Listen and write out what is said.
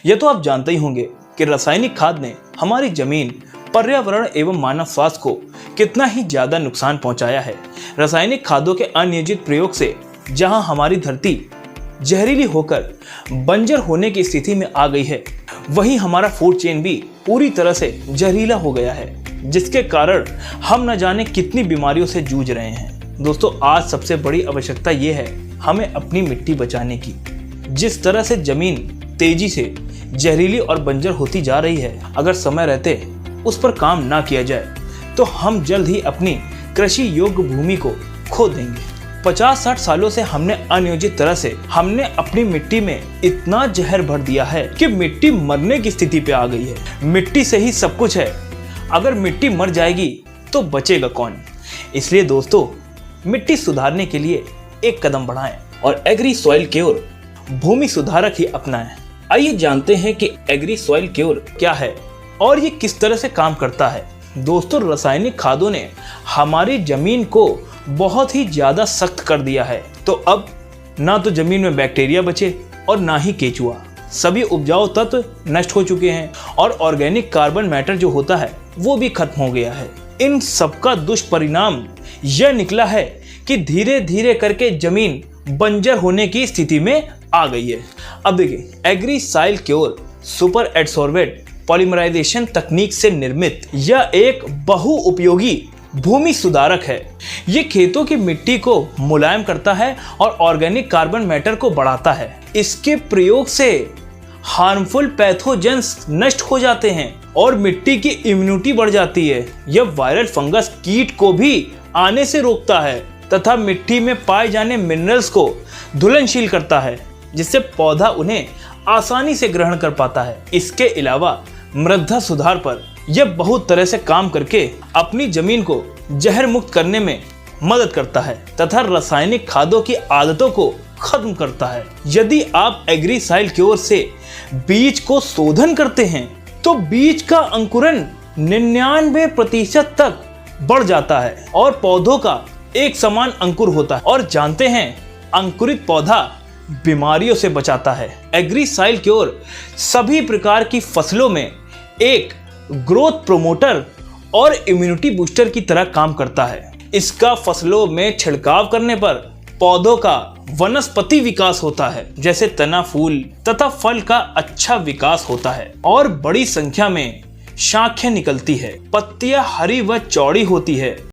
यह तो आप जानते ही होंगे कि रासायनिक खाद ने हमारी जमीन, पर्यावरण एवं मानव स्वास्थ्य को कितना ही ज्यादा नुकसान पहुंचाया है। रासायनिक खादों के अनियोजित प्रयोग से जहां हमारी धरती जहरीली होकर बंजर होने की स्थिति में आ गई है, वहीं हमारा फूड चेन भी पूरी तरह से जहरीला हो गया है, जिसके कारण हम न जाने कितनी बीमारियों से जूझ रहे हैं। दोस्तों, आज सबसे बड़ी आवश्यकता ये है हमें अपनी मिट्टी बचाने की। जिस तरह से जमीन तेजी से जहरीली और बंजर होती जा रही है, अगर समय रहते उस पर काम ना किया जाए तो हम जल्द ही अपनी कृषि योग्य भूमि को खो देंगे। 50-60 सालों से हमने अनियोजित तरह से अपनी मिट्टी में इतना जहर भर दिया है कि मिट्टी मरने की स्थिति पे आ गई है। मिट्टी से ही सब कुछ है, अगर मिट्टी मर जाएगी तो बचेगा कौन। इसलिए दोस्तों, मिट्टी सुधारने के लिए एक कदम बढ़ाएं और एग्री सॉइल क्योर भूमि सुधारक ही अपनाएं। आइए जानते हैं कि एग्री सॉइल क्योर क्या है और ये किस तरह से काम करता है। दोस्तों, रासायनिक खादों ने हमारी जमीन को बहुत ही ज्यादा सख्त कर दिया है, तो अब ना तो जमीन में बैक्टीरिया बचे और ना ही केचुआ। सभी उपजाऊ तत्व नष्ट हो चुके हैं और ऑर्गेनिक कार्बन मैटर जो होता है वो भी खत्म हो गया है। इन सबका दुष्परिणाम यह निकला है कि धीरे धीरे करके जमीन बंजर होने की स्थिति में आ गई है। अब देखिए, agri soil cure super adsorbent polymerization तकनीक से निर्मित यह एक बहुउपयोगी भूमि सुधारक है। ये खेतों की मिट्टी को मुलायम करता है और ऑर्गेनिक कार्बन मैटर को बढ़ाता है। इसके प्रयोग से हार्मफुल पैथोजेंस नष्ट हो जाते हैं और मिट्टी की इम्यूनिटी बढ़ जाती है। यह वायरल फंगस कीट को भी आने से रोकता है तथा मिट्टी में पाए जाने मिनरल्स को घुलनशील करता है, जिससे पौधा उन्हें आसानी से ग्रहण कर पाता है। इसके अलावा मृदा सुधार पर यह बहुत तरह से काम करके अपनी जमीन को जहर मुक्त करने में मदद करता है तथा रासायनिक खादों की आदतों को खत्म करता है। यदि आप एग्री सॉइल क्योर से बीज को शोधन करते हैं तो बीज का अंकुरन 99% तक बढ़ जाता है और पौधों का एक समान अंकुर होता है। और जानते हैं, अंकुरित पौधा बीमारियों से बचाता है। एग्री सॉइल क्योर सभी प्रकार की फसलों में एक ग्रोथ प्रोमोटर और इम्यूनिटी बूस्टर की तरह काम करता है। इसका फसलों में छिड़काव करने पर पौधों का वनस्पति विकास होता है, जैसे तना, फूल तथा फल का अच्छा विकास होता है और बड़ी संख्या में शाखें निकलती है। पत्तियां हरी व चौड़ी होती है।